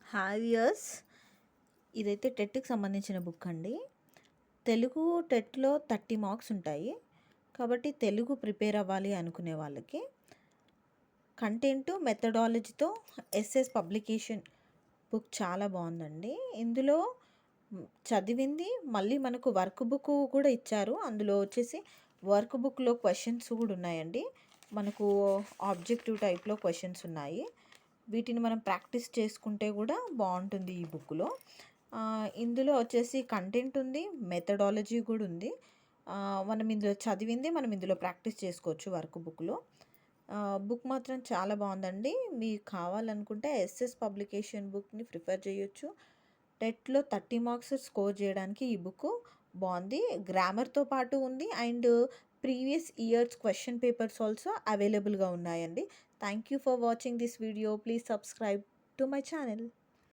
Hi viewers, ఇదైతే టెట్‌కి సంబంధించిన book అండి. తెలుగు టెట్‌లో 30 మార్క్స్ ఉంటాయి. కాబట్టి తెలుగు ప్రిపేర్ అవ్వాలి అనుకునే వాళ్ళకి కంటెంట్ మెథడాలజీతో ఎస్ఎస్ పబ్లికేషన్ బుక్ చాలా బాగుందండి. ఇందులో చదివింది మళ్ళీ మనకు వర్క్ బుక్ కూడా ఇచ్చారు. అందులో వచ్చేసి వర్క్ బుక్లో క్వశ్చన్స్ కూడా ఉన్నాయండి. మనకు ఆబ్జెక్టివ్ టైప్లో క్వశ్చన్స్ ఉన్నాయి. వీటిని మనం ప్రాక్టీస్ చేసుకుంటే కూడా బాగుంటుంది ఈ బుక్లో. ఇందులో వచ్చేసి కంటెంట్ ఉంది, మెథడాలజీ కూడా ఉంది. మనం ఇందులో చదివింది మనం ఇందులో ప్రాక్టీస్ చేసుకోవచ్చు వర్క్ బుక్లో. బుక్ మాత్రం చాలా బాగుందండి. మీకు కావాలనుకుంటే ఎస్ఎస్ పబ్లికేషన్ బుక్ని ప్రిఫర్ చేయొచ్చు. టెట్లో 30 మార్క్స్ స్కోర్ చేయడానికి ఈ బుక్ బాగుంది. గ్రామర్తో పాటు ఉంది and previous years question papers also అవైలబుల్గా ఉన్నాయండి. Thank you for watching this video. Please subscribe to my channel.